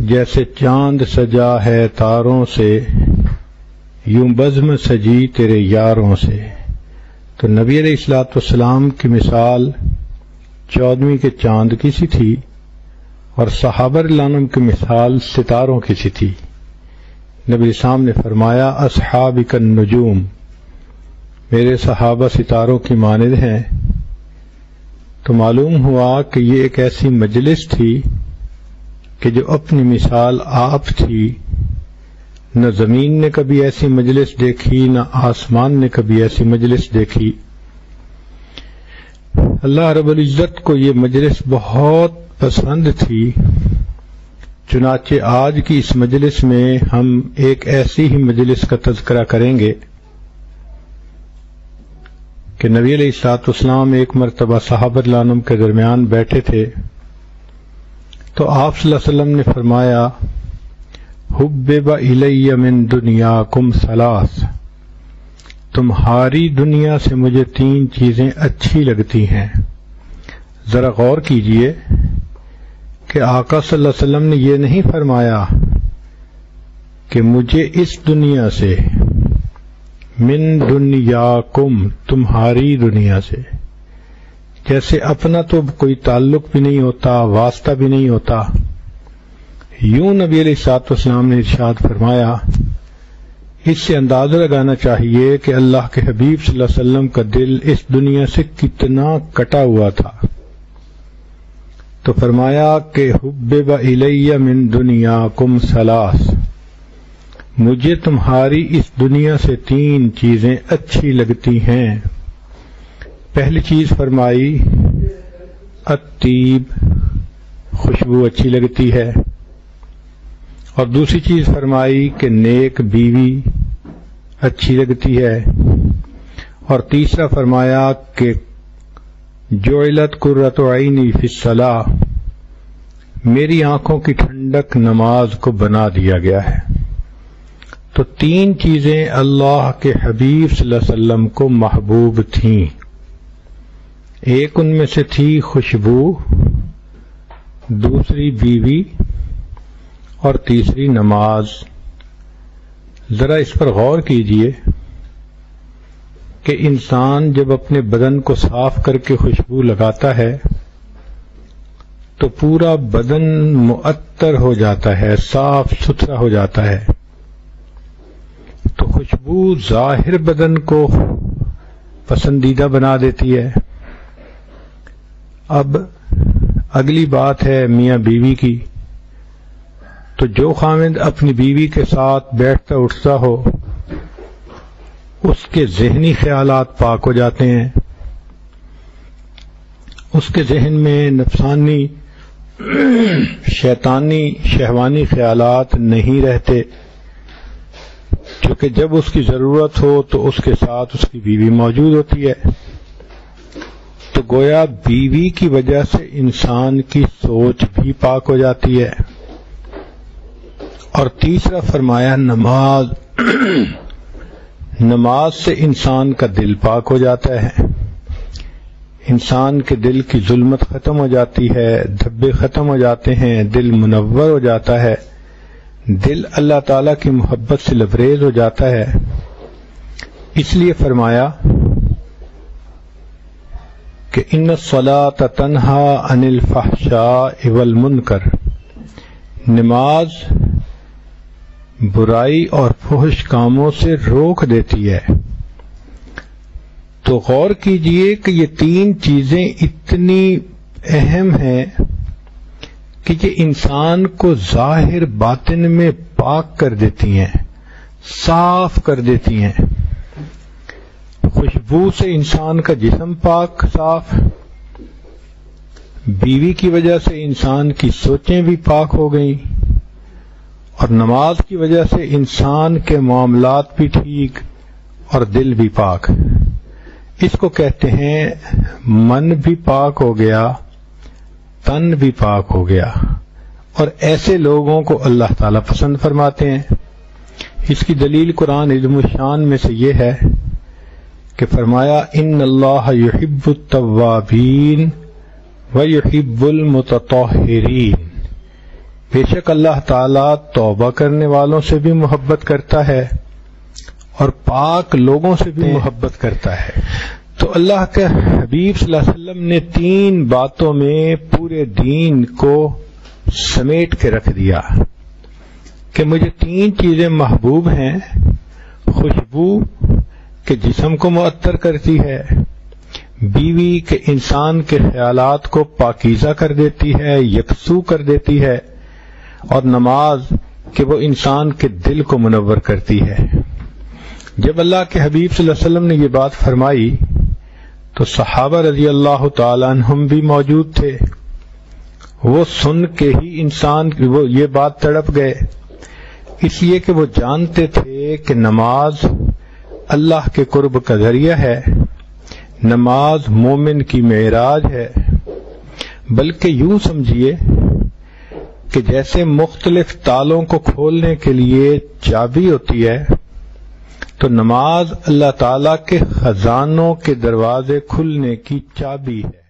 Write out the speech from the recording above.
جیسے چاند سجا ہے تاروں سے، یوں بزم سجی تیرے یاروں سے۔ تو نبی علیہ الصلوۃ والسلام کی مثال 14ویں کے چاند کی سی تھی، اور صحابہ رضی اللہ عنہم کی مثال ستاروں کی سی تھی۔ نبی اسلام نے فرمایا اصحابک النجوم، میرے صحابہ ستاروں کی مانند ہیں۔ تو معلوم ہوا کہ یہ ایک ایسی مجلس تھی کہ جو اپنی مثال آپ تھی۔ نہ زمین نے کبھی ایسی مجلس دیکھی، نہ آسمان نے کبھی ایسی مجلس دیکھی۔ اللہ رب العزت کو یہ مجلس بہت پسند تھی، چنانچہ آج کی اس مجلس میں ہم ایک ایسی ہی مجلس کا تذکرہ کریں گے کہ نبی علیہ الصلوۃ والسلام ایک مرتبہ صحابہ رضی اللہ عنہم کے درمیان بیٹھے تھے، تو آپ صلی اللہ علیہ وسلم نے فرمایا حبب الی من دنیاکم ثلاث، تمہاری دنیا سے مجھے 3 چیزیں اچھی لگتی ہیں۔ ذرا غور کیجئے کہ آقا صلی اللہ علیہ وسلم نے یہ نہیں فرمایا کہ مجھے اس دنیا سے، من دنیاکم تمہاری دنیا سے، جیسے اپنا تو کوئی تعلق بھی نہیں ہوتا، واسطہ بھی نہیں ہوتا۔ یوں نبی علیہ الصلوۃ والسلام نے ارشاد فرمایا۔ اس سے اندازہ لگانا چاہیے کہ اللہ کے حبیب صلی اللہ علیہ وسلم کا دل اس دنیا سے کتنا کٹا ہوا تھا۔ تو فرمایا کہ حبب الی من دنیاکم ثلاث، مجھے تمہاری اس دنیا سے 3 چیزیں اچھی لگتی ہیں۔ پہلی چیز فرمائی الطیب، خوشبو اچھی لگتی ہے، اور دوسری چیز فرمائی کہ نیک بیوی اچھی لگتی ہے، اور تیسرا فرمایا کہ جعلت قرۃ عینی فی الصلاۃ، میری آنکھوں کی ٹھنڈک نماز کو بنا دیا گیا ہے۔ تو 3 چیزیں اللہ کے حبیب صلی اللہ علیہ وسلم کو محبوب تھیں۔ ایک ان میں سے تھی خوشبو، دوسری بیوی، اور تیسری نماز۔ ذرا اس پر غور کیجئے کہ انسان جب اپنے بدن کو صاف کر کے خوشبو لگاتا ہے تو پورا بدن معطر ہو جاتا ہے، صاف ستھرا ہو جاتا ہے۔ تو خوشبو ظاہر بدن کو پسندیدہ بنا دیتی ہے۔ اب اگلی بات ہے میاں بیوی کی۔ تو جو خاوند اپنی بیوی کے ساتھ بیٹھتا اٹھتا ہو، اس کے ذہنی خیالات پاک ہو جاتے ہیں، اس کے ذہن میں نفسانی، شیطانی، شہوانی خیالات نہیں رہتے، کیونکہ جب اس کی ضرورت ہو تو اس کے ساتھ اس کی بیوی موجود ہوتی ہے۔ تو گویا بیوی کی وجہ سے انسان کی سوچ بھی پاک ہو جاتی ہے۔ اور تیسرا فرمایا نماز، نماز سے انسان کا دل پاک ہو جاتا ہے، انسان کے دل کی ظلمت ختم ہو جاتی ہے، دھبے ختم ہو جاتے ہیں، دل منور ہو جاتا ہے، دل اللہ تعالی کی محبت سے لبریز ہو جاتا ہے۔ اس لیے فرمایا کہ ان الصلاۃ تنہی عن الفحشاء والمنکر، نماز برائی اور فحش کاموں سے روک دیتی ہے۔ تو غور کیجئے کہ یہ 3 چیزیں اتنی اہم ہیں کہ یہ انسان کو ظاہر باطن میں پاک کر دیتی ہیں، صاف کر دیتی ہیں۔ خوشبو سے انسان کا جسم پاک صاف، بیوی کی وجہ سے انسان کی سوچیں بھی پاک ہو گئیں، اور نماز کی وجہ سے انسان کے معاملات بھی ٹھیک اور دل بھی پاک۔ اس کو کہتے ہیں من بھی پاک ہو گیا، تن بھی پاک ہو گیا، اور ایسے لوگوں کو اللہ تعالیٰ پسند فرماتے ہیں۔ اس کی دلیل قرآن عظیم الشان میں سے یہ ہے کہ فرمایا ان اللہ یحب التوابین ویحب المتطہرین، بے شک اللہ تعالیٰ توبہ کرنے والوں سے بھی محبت کرتا ہے اور پاک لوگوں سے بھی محبت کرتا ہے۔ تو اللہ کے حبیب صلی اللہ علیہ وسلم نے 3 باتوں میں پورے دین کو سمیٹ کے رکھ دیا کہ مجھے 3 چیزیں محبوب ہیں: خوشبو کہ جسم کو معطر کرتی ہے، بیوی کہ انسان کے خیالات کو پاکیزہ کر دیتی ہے، یکسو کر دیتی ہے، اور نماز کہ وہ انسان کے دل کو منور کرتی ہے۔ جب اللہ کے حبیب صلی اللہ علیہ وسلم نے یہ بات فرمائی تو صحابہ رضی اللہ تعالیٰ عنہم بھی موجود تھے۔ وہ سن کے ہی وہ یہ بات تڑپ گئے، اس لیے کہ وہ جانتے تھے کہ نماز اللہ کے قرب کا ذریعہ ہے، نماز مومن کی معراج ہے۔ بلکہ یوں سمجھیے کہ جیسے مختلف تالوں کو کھولنے کے لیے چابی ہوتی ہے، تو نماز اللہ تعالیٰ کے خزانوں کے دروازے کھلنے کی چابی ہے۔